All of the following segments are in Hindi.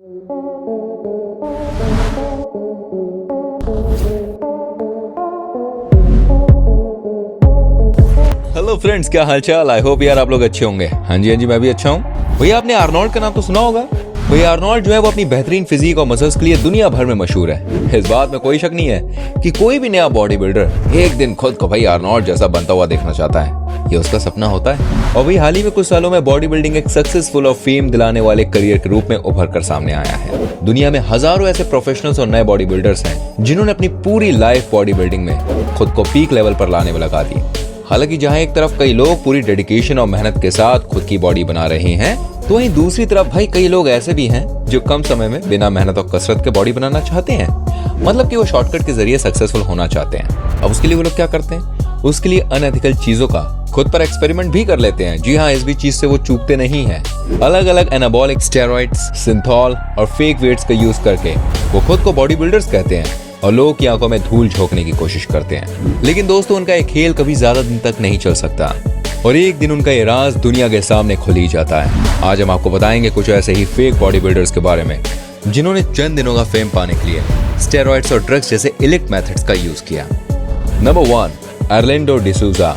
हेलो फ्रेंड्स, क्या हालचाल। आई होप यार आप लोग अच्छे होंगे। हाँ जी मैं भी अच्छा हूँ। भैया आपने आर्नोल्ड का नाम तो सुना होगा। भैया आर्नोल्ड जो है वो अपनी बेहतरीन फिजिक और मसल्स के लिए दुनिया भर में मशहूर है। इस बात में कोई शक नहीं है कि कोई भी नया बॉडी बिल्डर एक दिन खुद को भाई आर्नोल्ड जैसा बनता हुआ देखना चाहता है। ये उसका सपना होता है। और वही हाल ही में कुछ सालों में बॉडी बिल्डिंग एक सक्सेसफुल और फेम दिलाने वाले करियर के रूप में उभर कर सामने आया है। दुनिया में हजारों ऐसे प्रोफेशनल्स और नए बॉडी बिल्डर्स हैं जिन्होंने अपनी पूरी लाइफ बॉडी बिल्डिंग में खुद को पीक लेवल पर लाने में लगा दी। हालांकि जहां एक तरफ कई लोग पूरी डेडिकेशन और मेहनत के साथ खुद की बॉडी बना रहे हैं, तो वहीं दूसरी तरफ भाई कई लोग ऐसे भी हैं जो कम समय में बिना मेहनत और कसरत के बॉडी बनाना चाहते हैं। मतलब कि वो शॉर्टकट के जरिए सक्सेसफुल होना चाहते हैं। अब उसके लिए वो लोग क्या करते हैं, उसके लिए अनएथिकल चीजों का खुद पर एक्सपेरिमेंट भी कर लेते हैं। जी हाँ, इस भी चीज से वो चूकते नहीं हैं। अलग अलग एनाबॉलिक स्टेरॉइड्स, सिंथॉल और फेक वेट्स का यूज करके वो खुद को बॉडी बिल्डर्स कहते हैं और लोगों की आंखों में धूल झोंकने की कोशिश करते हैं। लेकिन दोस्तों, उनका ये खेल कभी ज्यादा दिन तक नहीं चल सकता और एक दिन उनका ये राज दुनिया के सामने खुल ही जाता है। आज हम आपको बताएंगे कुछ ऐसे ही फेक बॉडी बिल्डर्स के बारे में जिन्होंने चंद दिनों का फेम पाने के लिए स्टेरॉइड्स और ड्रग्स जैसे इलिट मेथड्स का यूज किया। नंबर 1, अर्लिंडो डिसूजा।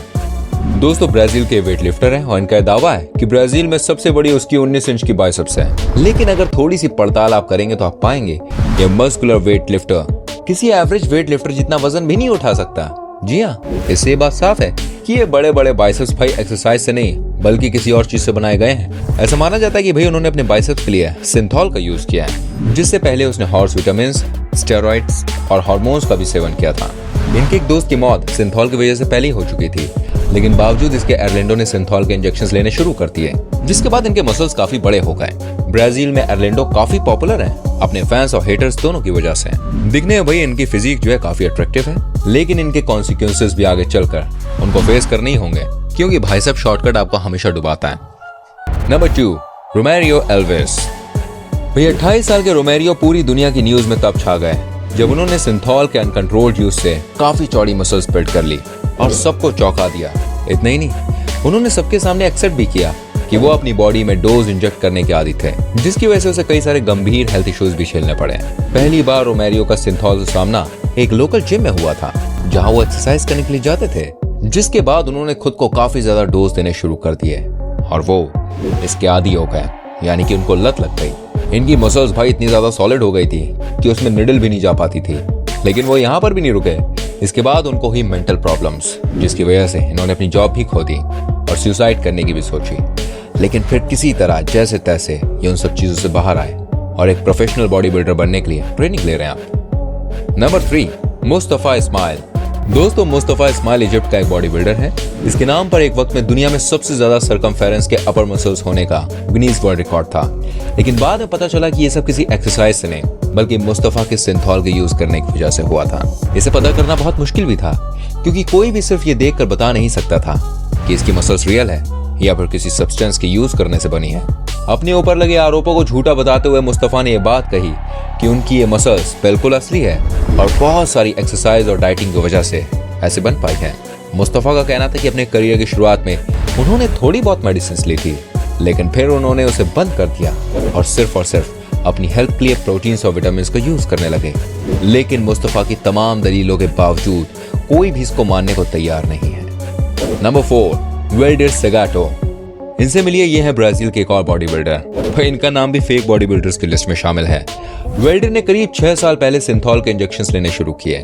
दोस्तों, ब्राजील के वेट लिफ्टर हैं और इनका दावा है कि ब्राजील में सबसे बड़ी उसकी 19 इंच की बाइसेप्स है। लेकिन अगर थोड़ी सी पड़ताल आप करेंगे तो आप पाएंगे ये मस्कुलर वेट लिफ्टर किसी एवरेज वेट लिफ्टर जितना वजन भी नहीं उठा सकता। जी हाँ, इससे बात साफ है कि ये बड़े बड़े बाइसेप्स भाई एक्सरसाइज से नहीं बल्कि किसी और चीज से बनाए गए हैं। ऐसा माना जाता है कि भाई उन्होंने अपने बाइसेप्स के लिए सिंथॉल का यूज किया है, जिससे पहले उसने हॉर्स विटामिन्स, स्टेरॉइड्स और हार्मोन्स का भी सेवन किया था। इनके एक दोस्त की मौत सिंथॉल की वजह से पहले ही हो चुकी थी, लेकिन बावजूद इसके अर्लिंडो ने सिंथॉल के इंजेक्शंस लेने शुरू कर दिए, जिसके बाद इनके मसल्स काफी बड़े हो गए। ब्राजील में अर्लिंडो काफी पॉपुलर है अपने फैंस और हेटर्स दोनों की वजह से। दिखने में भाई इनकी फिजिक जो है काफी अट्रैक्टिव है, लेकिन इनके कॉन्सिक्वेंसेस भी आगे चलकर उनको फेस करने ही होंगे, क्योंकि भाई साहब शॉर्टकट आपको हमेशा डुबाता है। Number 2, Romario Elvis. भाई 28 साल के रोमेरियो पूरी दुनिया की न्यूज में तब छा गए जब उन्होंने सिंथॉल के अनकंट्रोल्ड यूज से काफी चौड़ी मसल्स बिल्ड कर ली और सबको चौंका दिया। इतना ही नहीं, उन्होंने सबके सामने एक्सेप्ट भी किया कि वो अपनी बॉडी में डोज इंजेक्ट करने के आदी थे, जिसकी वजह से उसे कई सारे गंभीर हेल्थ इश्यूज भी झेलने पड़े। पहली बार रोमेरियो का सिंथॉल से सामना एक लोकल जिम में हुआ था, जहां वो एक्सरसाइज करने के लिए जाते थे, जिसके बाद उन्होंने खुद को काफी ज्यादा डोज देने शुरू कर दिए और वो इसके आदी हो गए, यानी कि उनको लत लग गई। इनकी मसल्स भाई इतनी ज्यादा सॉलिड हो गई थी कि उसमें निडल भी नहीं जा पाती थी। लेकिन वो यहाँ पर भी नहीं रुके। इसके बाद उनको हुई मेंटल प्रॉब्लम्स, जिसकी वजह से इन्होंने अपनी जॉब भी खो दी और सुसाइड करने की भी सोची। लेकिन फिर किसी तरह जैसे तैसे ये उन सब चीजों से बाहर आए और एक प्रोफेशनल बॉडी बिल्डर बनने के लिए ट्रेनिंग ले रहे हैं आप। नंबर 3, मुस्तफा इस्माइल। दोस्तों, मुस्तफा इस्माइल इजिप्ट का एक बॉडी बिल्डर है। इसके नाम पर एक वक्त में दुनिया में सबसे ज्यादा सरकमफेरेंस के अपर मसल्स होने का गिनीज वर्ल्ड रिकॉर्ड था, लेकिन बाद में पता चला कि ये सब किसी एक्सरसाइज से नहीं बल्कि मुस्तफा के सिंथॉल के यूज करने की वजह से हुआ था। इसे पता करना बहुत मुश्किल भी था, क्योंकि कोई भी सिर्फ ये देखकर बता नहीं सकता था कि इसकी मसल्स रियल है या फिर किसी सब्सटेंस के यूज करने से बनी है। अपने ऊपर लगे आरोपों को झूठा बताते हुए मुस्तफा ने यह बात कही कि उनकी ये मसल्स बिल्कुल असली है और बहुत सारी एक्सरसाइज और डाइटिंग की वजह से ऐसे बन पाई है। मुस्तफा का कहना था कि अपने करियर की शुरुआत में उन्होंने थोड़ी बहुत मेडिसिन ली थी, लेकिन फिर उन्होंने उसे बंद कर दिया और सिर्फ अपनी हेल्थ के लिए प्रोटीन्स और विटामिन का यूज करने लगे। लेकिन मुस्तफा की तमाम दलीलों के बावजूद कोई भी इसको मानने को तैयार नहीं है। Number 4, Valdir Segato. इनसे मिलिए, ये है ब्राजील के एक और बॉडी बिल्डर। भाई इनका नाम भी फेक बॉडी बिल्डर्स की लिस्ट में शामिल है। वेल्डर ने करीब 6 साल पहले सिंथॉल के इंजेक्शंस लेने शुरू किए,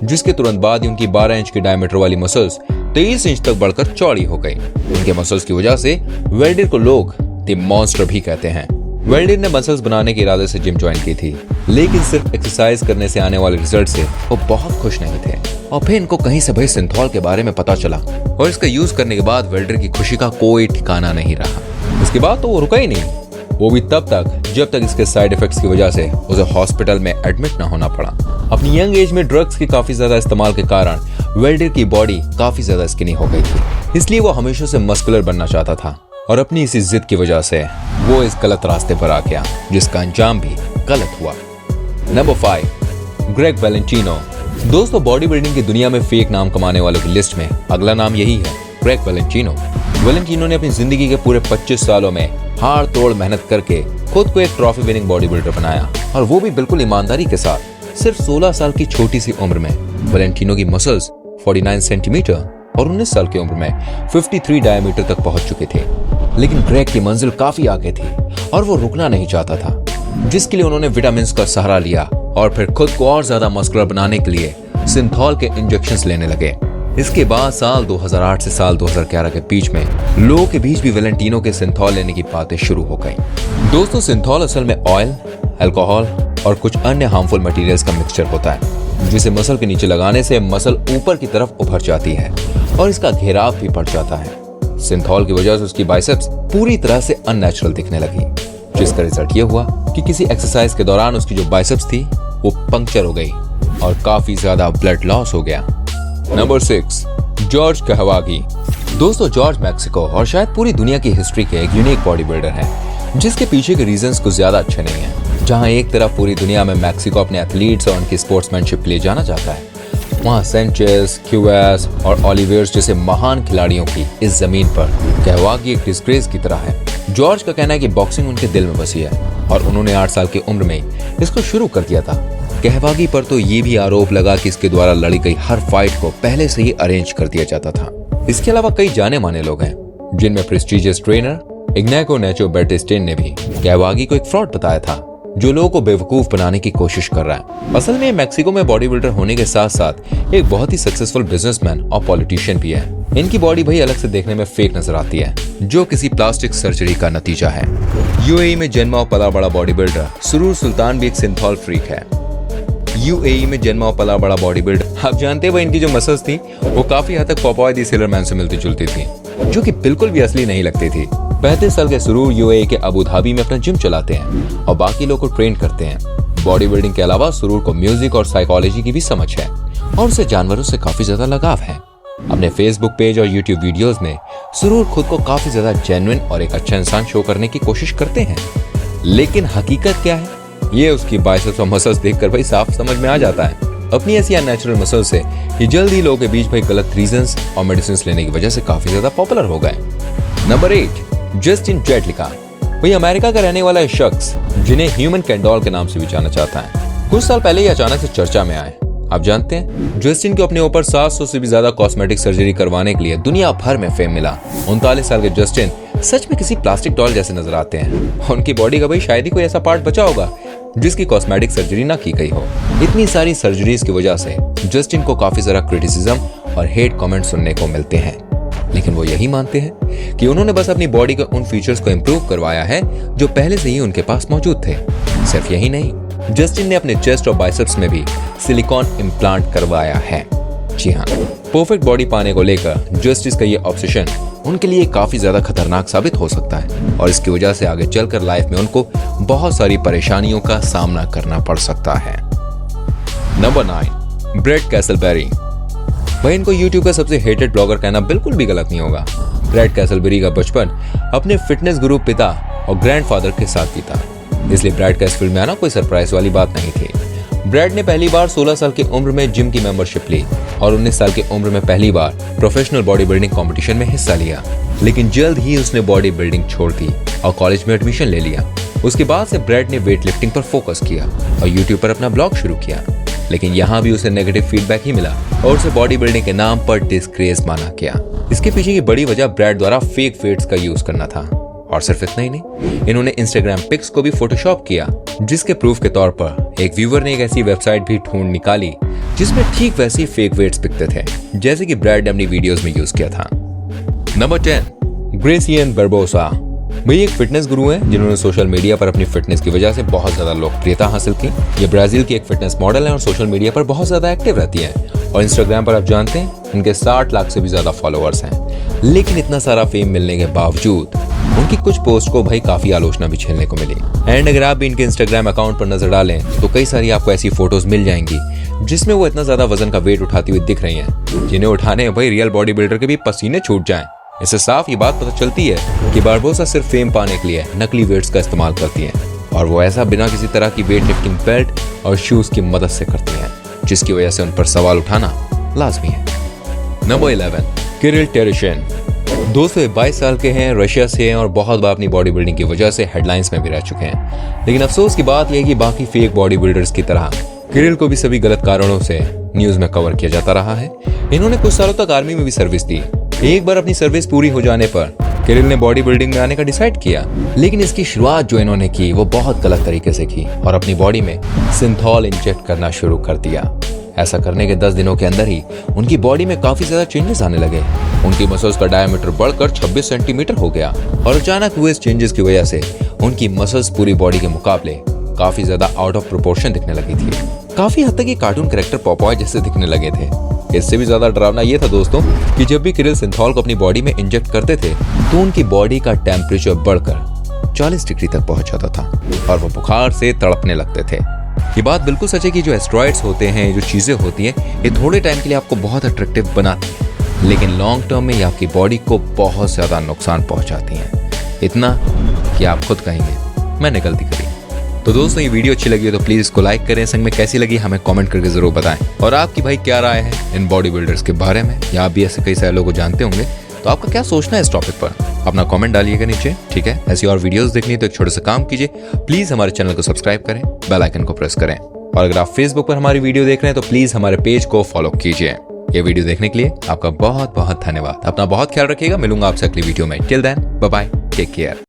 जिसके तुरंत बाद ही उनकी 12 इंच की डायमीटर वाली मसल्स 23 इंच तक बढ़कर चौड़ी हो गई। इनके मसल्स की वजह से वेल्डर को लोग द मॉन्स्टर भी कहते हैं। वेल्डर ने मसल्स बनाने के इरादे से जिम ज्वाइन की थी, लेकिन सिर्फ एक्सरसाइज करने से आने वाले रिजल्ट से वो बहुत खुश नहीं थे। और फिर इनको कहीं से भाई सिंथॉल के बारे में पता चला और इसका यूज करने के बाद वेल्डर की खुशी का कोई ठिकाना नहीं रहा। इसके बाद तो वो रुका ही नहीं, वो भी तब तक जब तक इसके साइड इफेक्ट्स की वजह से उसे हॉस्पिटल में एडमिट न होना पड़ा। अपनी यंग एज में ड्रग्स के काफी ज्यादा इस्तेमाल के कारण वेल्डर की बॉडी काफी ज्यादा स्किनी हो गई थी, इसलिए वो हमेशा से मस्कुलर बनना चाहता था और अपनी इसी जिद की वजह से वो इस गलत रास्ते पर आ गया, जिसका अंजाम भी गलत हुआ। Number 5, Greg Valentino. दोस्तों, बॉडी बिल्डिंग की दुनिया में फेक नाम कमाने वालों की लिस्ट में अगला नाम यही है, ग्रेग वैलेंटिनो। वैलेंटिनो ने अपनी जिंदगी के पूरे 25 सालों में हाड़ तोड़ मेहनत करके खुद को एक ट्रॉफी विनिंग बॉडी बिल्डर बनाया, और वो भी बिल्कुल ईमानदारी के साथ। सिर्फ 16 साल की छोटी सी उम्र में वैलेंटिनो की मसल्स 49 सेंटीमीटर और 19 साल की उम्र में 53 डायमीटर तक पहुंच चुके थे। लेकिन ग्रेग की मंजिल काफी आगे थी और वो रुकना नहीं चाहता था, जिसके लिए उन्होंने विटामिन का सहारा लिया और फिर खुद को और ज्यादा मस्कुलर बनाने के लिए सिंथॉल के इंजेक्शंस लेने लगे। इसके बाद साल 2008 से साल 2011 के बीच में लोगों के बीच भी वैलेंटिनो के सिंथॉल लेने की बातें शुरू हो गई। दोस्तों, सिंथॉल असल में ऑयल, अल्कोहल और कुछ अन्य हार्मफुल मटेरियल्स का मिक्सचर होता है, जिसे मसल के नीचे लगाने से मसल ऊपर की तरफ उभर जाती है और इसका घेराव भी बढ़ जाता है। सिंथॉल की वजह से उसकी बाइसेप्स पूरी तरह से अननेचुरल दिखने लगी, जिसका रिजल्ट ये हुआ कि किसी एक्सरसाइज के दौरान उसकी जो बाइसेप्स थी वो पंक्चर हो गई और काफी ज्यादा ब्लड लॉस हो गया। Number 6, George Kahwagi. दोस्तों, जॉर्ज मैक्सिको और शायद पूरी दुनिया की हिस्ट्री के एक यूनिक बॉडी बिल्डर है, जिसके पीछे के रीजंस कुछ ज्यादा अच्छे नहीं है। जहां एक तरफ पूरी दुनिया में मैक्सिको अपने एथलीट्स और उनकी स्पोर्ट्समैनशिप के लिए जाना जाता है, वहाँ सेंचेज, क्यूएस और ओलिवेयर्स जैसे महान खिलाड़ियों की इस जमीन पर कहवागी एक डिस्ग्रेस की तरह है। जॉर्ज का कहना है कि बॉक्सिंग उनके दिल में बसी है और उन्होंने 8 साल की उम्र में इसको शुरू कर दिया था। कहवागी पर तो ये भी आरोप लगा कि इसके द्वारा लड़ी गई हर फाइट को पहले से ही अरेंज कर दिया जाता था। इसके अलावा कई जाने माने लोग हैं, जिनमें प्रेस्टीजियस ट्रेनर इग्नाको नेचो बेर्टेस्टेन ने भी कहवागी को एक फ्रॉड बताया था, जो लोगों को बेवकूफ बनाने की कोशिश कर रहा है। असल में मैक्सिको में बॉडी बिल्डर होने के साथ साथ एक बहुत ही सक्सेसफुल बिजनेसमैन और पॉलिटिशियन भी है। इनकी बॉडी भाई अलग से देखने में फेक नजर आती है, जो किसी प्लास्टिक सर्जरी का नतीजा है। यूएई में जन्मा और पला बड़ा बॉडी बिल्डर सुरूर सुल्तान भी एक सिंथॉल फ्रीक है। यूएई में जन्मा और पला बड़ा बॉडी बिल्डर, आप जानते हैं इनकी जो मसल्स थी वो काफी हद तक पॉपॉय द सेलर मैन से मिलती जुलती थी, जो कि बिल्कुल भी असली नहीं लगती थी। 35 साल के सुरूर यूएई के अबू धाबी में अपना जिम चलाते हैं और बाकी लोगों को ट्रेन करते हैं। बॉडी बिल्डिंग के अलावा सुरूर को म्यूजिक और साइकोलॉजी की भी समझ है और उसे जानवरों से काफी ज्यादा लगाव है। अपने फेसबुक पेज और यूट्यूब वीडियोस में सुरूर खुद को काफी ज्यादा जेन्युइन और एक अच्छा इंसान शो करने की कोशिश करते हैं। लेकिन हकीकत क्या है, ये उसकी बाइसेप्स और मसल्स देखकर भाई साफ समझ में आ जाता है। अपनी ऐसी अननेचुरल मसल से ये जल्द ही लोगों के बीच भाई गलत रीजंस और मेडिसिन लेने की वजह से काफी ज्यादा पॉपुलर हो गए। Number 8, Justin Jedlica. वही अमेरिका का रहने वाला शख्स जिन्हें ह्यूमन कैंडोल के नाम से भी जाना जाता है, कुछ साल पहले ही अचानक से चर्चा में आए। आप जानते हैं, जस्टिन को अपने ऊपर 700 से भी ज्यादा कॉस्मेटिक सर्जरी करवाने के लिए दुनिया भर में फेम मिला। 39 साल के जस्टिन सच में किसी प्लास्टिक डॉल जैसे नजर आते हैं। उनकी बॉडी का भाई शायद ही कोई ऐसा पार्ट बचा होगा जिसकी कॉस्मेटिक सर्जरी ना की गई हो। इतनी सारी सर्जरीज की वजह से जस्टिन को काफी सारा क्रिटिसिज्म और हेट कमेंट सुनने को मिलते हैं, लेकिन वो यही मानते हैं कि उन्होंने बस अपनी बॉडी के उन फीचर्स को इम्प्रूव करवाया है जो पहले से ही उनके पास मौजूद थे। सिर्फ यही नहीं, जस्टिन ने अपने चेस्ट और बाइसेप्स में भी सिलिकॉन इम्प्लांट करवाया है। जी हाँ, परफेक्ट बॉडी पाने को लेकर जस्टिस का ये ऑब्सेशन उनके लिए काफी ज्यादा खतरनाक साबित हो सकता है और इसकी वजह से आगे चलकर लाइफ में उनको बहुत सारी परेशानियों का सामना करना पड़ सकता है। Number 9, Brett Casselberry. भाई इनको यूट्यूब का सबसे हेटेड ब्लॉगर कहना बिल्कुल भी गलत नहीं होगा। ब्रेट कैसलबेरी का बचपन अपने फिटनेस गुरु पिता और ग्रैंडफादर के साथ बीता, इसलिए ब्रैड का इस फील्ड में आना कोई सरप्राइज वाली बात नहीं थी। ब्रैड ने पहली बार 16 साल की उम्र में जिम की मेंबरशिप ली और 19 साल की उम्र में पहली बार प्रोफेशनल बॉडी बिल्डिंग कंपटीशन में हिस्सा लिया। लेकिन जल्द ही उसने बॉडी बिल्डिंग छोड़ दी और कॉलेज में एडमिशन ले लिया। उसके बाद से ब्रैड ने वेट लिफ्टिंग पर फोकस किया और यूट्यूब पर अपना ब्लॉग शुरू किया, लेकिन यहाँ भी उसे नेगेटिव फीडबैक ही मिला और उसे बॉडी बिल्डिंग के नाम पर डिस्ग्रेस माना गया। इसके पीछे की बड़ी वजह ब्रैड द्वारा फेक फेट्स का यूज करना था। और सिर्फ इतना ही नहीं, इन्होंने इंस्टाग्राम पिक्स को भी फोटोशॉप किया, जिसके प्रूफ के तौर पर एक व्यूअर ने एक ऐसी वेबसाइट भी ढूंढ निकाली जिसमें ठीक वैसे ही फेक वेट्स दिखते थे जैसे कि ब्रैड ने अपनी वीडियोस में यूज किया था। Number 10, Gracian Barbosa. वही एक फिटनेस गुरु हैं जिन्होंने सोशल मीडिया पर अपनी फिटनेस की वजह से बहुत ज्यादा लोकप्रियता हासिल की। ये ब्राजील की एक फिटनेस मॉडल है और सोशल मीडिया पर बहुत ज्यादा एक्टिव रहती है और इंस्टाग्राम पर आप जानते हैं इनके 60 लाख से भी ज्यादा फॉलोअर्स हैं। लेकिन इतना सारा फेम मिलने के बावजूद उनकी कुछ पोस्ट को भाई काफी आलोचना भी झेलने को मिली। एंड अगर आप भी इनके इंस्टाग्राम अकाउंट पर नजर डालें तो कई सारी आपको ऐसी फोटोज मिल जाएंगी जिसमें वो इतना ज्यादा वजन का वेट उठाती हुई दिख रही हैं, जिन्हें उठाने भाई रियल बॉडी बिल्डर के भी पसीने छूट जाएं। इससे साफ ये बात पता चलती है कि बारबोसा सिर्फ फेम पाने के लिए नकली वेट्स का इस्तेमाल करती हैं और वो ऐसा बिना किसी तरह की वेट लिफ्टिंग बेल्ट और शूज की मदद से करती हैं, जिसकी वजह से उन पर सवाल उठाना लाजमी है। Number 11, Kirill Tereshin. दोस्तों ये 22 साल के हैं, रशिया से हैं और बहुत बार अपनी बॉडी बिल्डिंग की वजह से हेडलाइंस में भी रह चुके हैं। लेकिन अफसोस की बात यह है कि बाकी फेक बॉडी बिल्डर्स की तरह किरिल को भी सभी गलत कारणों से न्यूज में कवर किया जाता रहा है। इन्होंने कुछ सालों तक आर्मी में भी सर्विस दी। एक बार अपनी सर्विस पूरी हो जाने पर किरिल ने बॉडी बिल्डिंग में आने का डिसाइड किया, लेकिन इसकी शुरुआत जो इन्होंने की वो बहुत गलत तरीके से की और अपनी बॉडी में सिंथॉल इंजेक्ट करना शुरू कर दिया। ऐसा करने के 10 दिनों के अंदर ही उनकी बॉडी में काफी ज्यादा चेंजेस आने लगे। उनकी मसल्स का डायमीटर बढ़कर 26 सेंटीमीटर हो गया और अचानक हुए इस चेंजेस की वजह से उनकी मसल्स पूरी बॉडी के मुकाबले काफी ज्यादा आउट ऑफ प्रोपोर्शन दिखने लगी थी। काफी हद तक ये कार्टून कैरेक्टर पॉपॉय जैसे दिखने लगे थे। इससे भी ज्यादा डरावना ये था दोस्तों कि जब भी किरिल सिंथॉल को अपनी बॉडी में इंजेक्ट करते थे तो उनकी बॉडी का टेम्परेचर बढ़कर 40 डिग्री तक पहुंच जाता था और वो बुखार से तड़पने लगते थे। ये बात बिल्कुल सच है कि जो एस्टेरॉइड्स होते हैं, जो चीजें होती हैं, ये थोड़े टाइम के लिए आपको बहुत अट्रैक्टिव बनाती हैं, लेकिन लॉन्ग टर्म में ये आपकी बॉडी को बहुत ज्यादा नुकसान पहुंचाती हैं। इतना कि आप खुद कहेंगे मैंने गलती करी। तो दोस्तों ये वीडियो अच्छी लगी हो तो प्लीज इसको लाइक करें। संग में कैसी लगी हमें कमेंट करके जरूर बताएं। और आपकी भाई क्या राय है इन बॉडी बिल्डर्स के बारे में, या आप भी ऐसे कई सारे लोगों को जानते होंगे, तो आपका क्या सोचना है इस टॉपिक पर, अपना कमेंट डालिएगा नीचे। ठीक है, ऐसी और वीडियोस देखनी है तो एक छोटा सा काम कीजिए, प्लीज हमारे चैनल को सब्सक्राइब करें, बेल आइकन को प्रेस करें। और अगर आप फेसबुक पर हमारी वीडियो देख रहे हैं तो प्लीज हमारे पेज को फॉलो कीजिए। ये वीडियो देखने के लिए आपका बहुत बहुत धन्यवाद। अपना बहुत ख्याल रखिएगा। मिलूंगा आपसे अगली वीडियो में। Till then bye bye, take care.